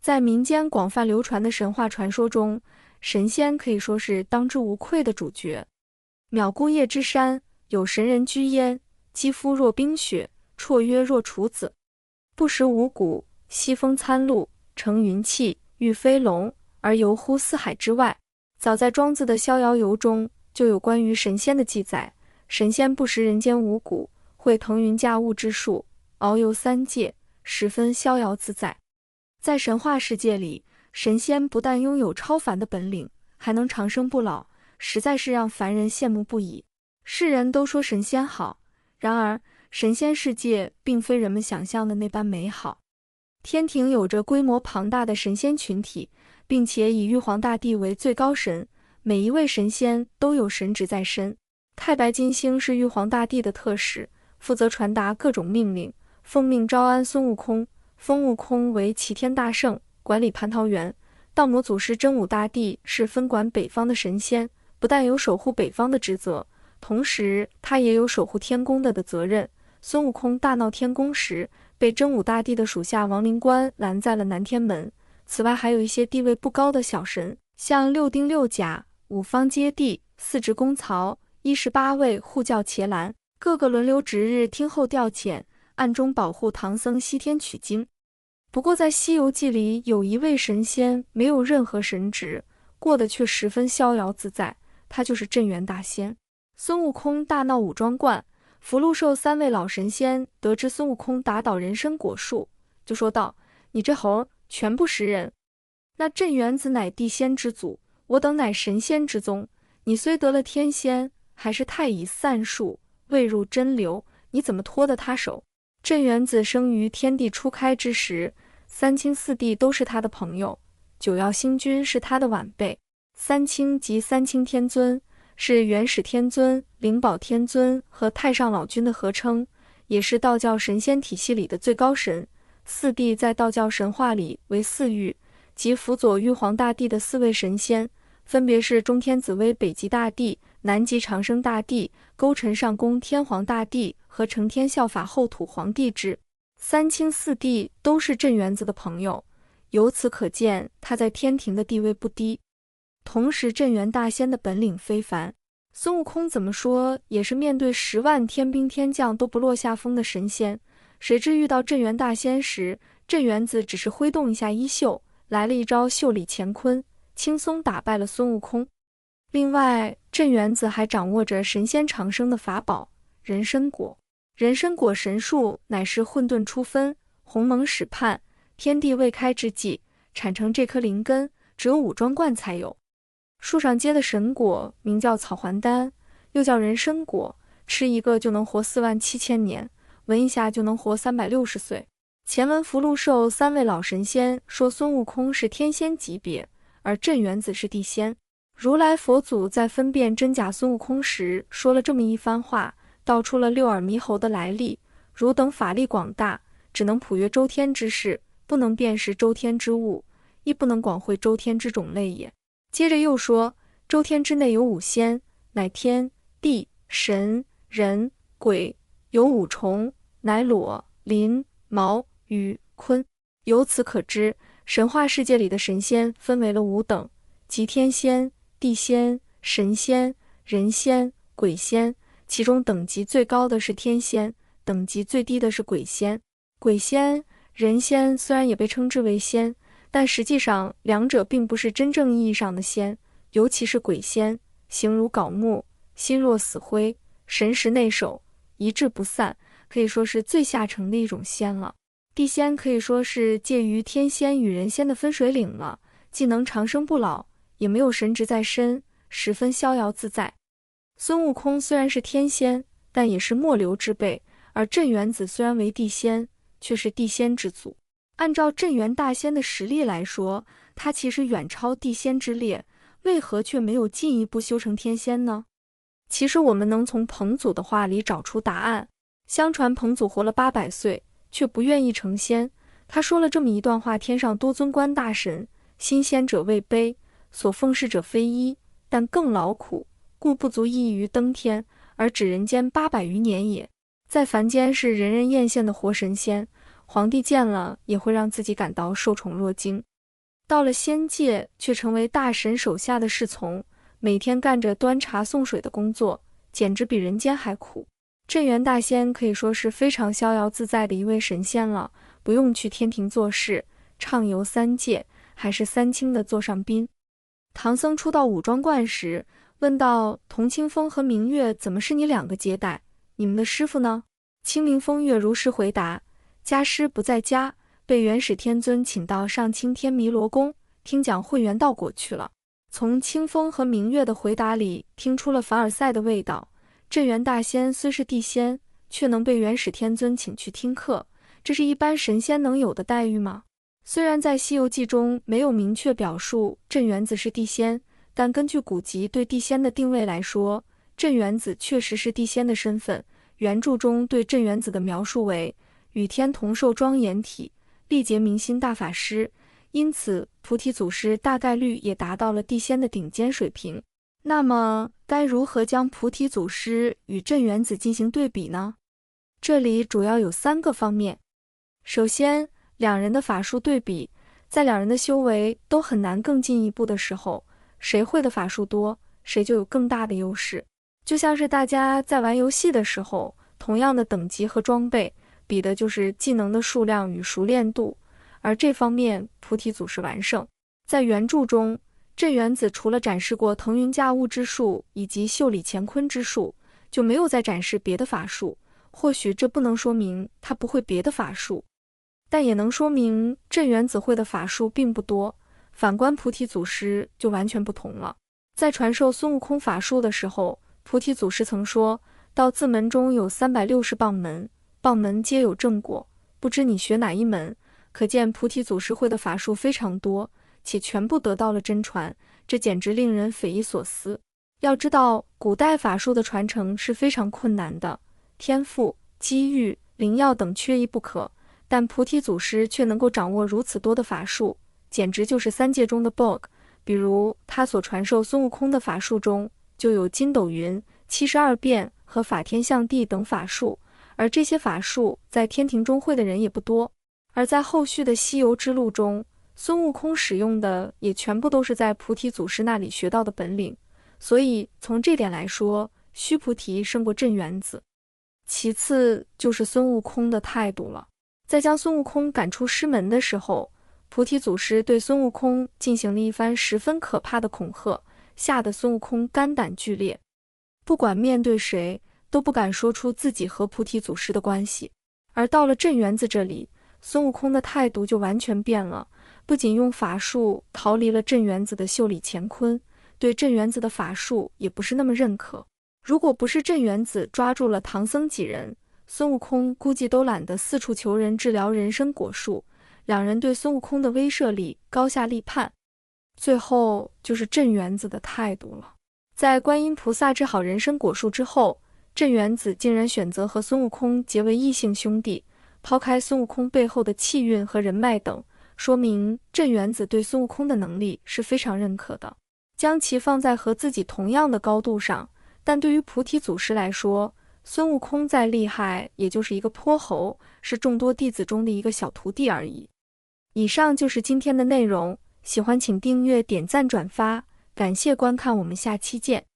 在民间广泛流传的神话传说中，神仙可以说是当之无愧的主角。渺孤夜之山，有神人居焉，肌肤若冰雪，绰约若处子。不食五谷，西风参露，乘云气，御飞龙，而游乎四海之外。早在庄子的《逍遥游》中就有关于神仙的记载，神仙不食人间五谷，会腾云驾雾之术，遨游三界，十分逍遥自在。在神话世界里，神仙不但拥有超凡的本领，还能长生不老，实在是让凡人羡慕不已。世人都说神仙好，然而神仙世界并非人们想象的那般美好。天庭有着规模庞大的神仙群体，并且以玉皇大帝为最高神，每一位神仙都有神职在身。太白金星是玉皇大帝的特使，负责传达各种命令，奉命招安孙悟空，封悟空为齐天大圣，管理蟠桃园。道魔祖师真武大帝是分管北方的神仙，不但有守护北方的职责，同时他也有守护天宫的责任。孙悟空大闹天宫时，被真武大帝的属下王灵官拦在了南天门。此外还有一些地位不高的小神，像六丁六甲、五方揭谛、四职公曹、18位护教伽蓝，各个轮流值日听候调遣，暗中保护唐僧西天取经。不过在《西游记》里，有一位神仙没有任何神职，过得却十分逍遥自在，他就是镇元大仙。孙悟空大闹五庄观，福禄寿3位老神仙得知孙悟空打倒人参果树，就说道：“你这猴全不识人！那镇元子乃地仙之祖，我等乃神仙之宗。你虽得了天仙，还是太乙散术，未入真流，你怎么拖得他手？”镇元子生于天地初开之时，三清四帝都是他的朋友，九曜星君是他的晚辈。三清即三清天尊，是元始天尊、灵宝天尊和太上老君的合称，也是道教神仙体系里的最高神。四帝在道教神话里为四御，即辅佐玉皇大帝的4位神仙，分别是中天紫微北极大帝、南极长生大帝、勾陈上宫天皇大帝和承天效法后土皇帝制。三清四帝都是镇元子的朋友，由此可见他在天庭的地位不低。同时镇元大仙的本领非凡，孙悟空怎么说也是面对10万天兵天将都不落下风的神仙，谁知遇到镇元大仙时，镇元子只是挥动一下衣袖，来了一招袖里乾坤，轻松打败了孙悟空。另外，镇元子还掌握着神仙长生的法宝人参果。人参果神树乃是混沌初分，鸿蒙始判，天地未开之际，产成这颗灵根，只有五庄观才有。树上结的神果名叫草还丹，又叫人参果，吃一个就能活47000年，闻一下就能活360岁。前文福禄寿3位老神仙说孙悟空是天仙级别，而镇元子是地仙。如来佛祖在分辨真假孙悟空时说了这么一番话，道出了六耳猕猴的来历：汝等法力广大，只能普阅周天之事，不能辨识周天之物，亦不能广会周天之种类也。接着又说，周天之内有5仙，乃天、地、神、人、鬼；有5虫，乃裸、临、毛、羽、鲲。由此可知，神话世界里的神仙分为了5等，即天仙、地仙、神仙、人仙、鬼仙。其中等级最高的是天仙，等级最低的是鬼仙。鬼仙、人仙虽然也被称之为仙，但实际上两者并不是真正意义上的仙，尤其是鬼仙，形如槁木，心若死灰，神识内守，一志不散，可以说是最下乘的一种仙了。地仙可以说是介于天仙与人仙的分水岭了，既能长生不老，也没有神职在身，十分逍遥自在。孙悟空虽然是天仙，但也是末流之辈，而镇元子虽然为地仙，却是地仙之祖。按照镇元大仙的实力来说，他其实远超地仙之列，为何却没有进一步修成天仙呢？其实我们能从彭祖的话里找出答案。相传彭祖活了800岁，却不愿意成仙。他说了这么一段话：天上多尊官大神，新仙者未卑，所奉事者非一，但更劳苦，故不足意于登天，而指人间800余年也。在凡间是人人艳羡的活神仙，皇帝见了也会让自己感到受宠若惊。到了仙界，却成为大神手下的侍从，每天干着端茶送水的工作，简直比人间还苦。镇元大仙可以说是非常逍遥自在的一位神仙了，不用去天庭做事，畅游三界，还是三清的座上宾。唐僧初到五庄观时，问道：童清风和明月怎么是你两个接待？你们的师傅呢？清明风月如实回答：家师不在家，被元始天尊请到上清天弥罗宫听讲混元道果去了。从清风和明月的回答里听出了凡尔赛的味道。镇元大仙虽是地仙，却能被元始天尊请去听课，这是一般神仙能有的待遇吗？虽然在《西游记》中没有明确表述镇元子是地仙，但根据古籍对地仙的定位来说，镇元子确实是地仙的身份。原著中对镇元子的描述为与天同寿庄严体，力竭明心大法师，因此菩提祖师大概率也达到了地仙的顶尖水平。那么该如何将菩提祖师与镇元子进行对比呢？这里主要有3个方面。首先，两人的法术对比，在两人的修为都很难更进一步的时候，谁会的法术多，谁就有更大的优势。就像是大家在玩游戏的时候，同样的等级和装备，比的就是技能的数量与熟练度，而这方面菩提祖师完胜。在原著中，镇元子除了展示过腾云驾雾之术以及袖里乾坤之术，就没有再展示别的法术。或许这不能说明他不会别的法术，但也能说明镇元子会的法术并不多。反观菩提祖师就完全不同了。在传授孙悟空法术的时候，菩提祖师曾说到字门中有360棒门，棒门皆有正果，不知你学哪一门。可见菩提祖师会的法术非常多，且全部得到了真传，这简直令人匪夷所思。要知道，古代法术的传承是非常困难的，天赋、机遇、灵药等缺一不可，但菩提祖师却能够掌握如此多的法术，简直就是3界中的 BOG。 比如他所传授孙悟空的法术中，就有筋斗云、72变和法天象地等法术，而这些法术在天庭中会的人也不多。而在后续的西游之路中，孙悟空使用的也全部都是在菩提祖师那里学到的本领，所以从这点来说，须菩提胜过镇元子。其次就是孙悟空的态度了。在将孙悟空赶出师门的时候，菩提祖师对孙悟空进行了一番十分可怕的恐吓，吓得孙悟空肝胆俱裂，不管面对谁都不敢说出自己和菩提祖师的关系。而到了镇元子这里，孙悟空的态度就完全变了，不仅用法术逃离了镇元子的袖里乾坤，对镇元子的法术也不是那么认可。如果不是镇元子抓住了唐僧几人，孙悟空估计都懒得四处求人治疗人参果树。两人对孙悟空的威慑力高下立判。最后就是镇元子的态度了。在观音菩萨治好人参果树之后，镇元子竟然选择和孙悟空结为异姓兄弟，抛开孙悟空背后的气运和人脉等，说明镇元子对孙悟空的能力是非常认可的，将其放在和自己同样的高度上。但对于菩提祖师来说，孙悟空再厉害也就是一个泼猴，是众多弟子中的一个小徒弟而已。以上就是今天的内容，喜欢请订阅、点赞、转发，感谢观看，我们下期见。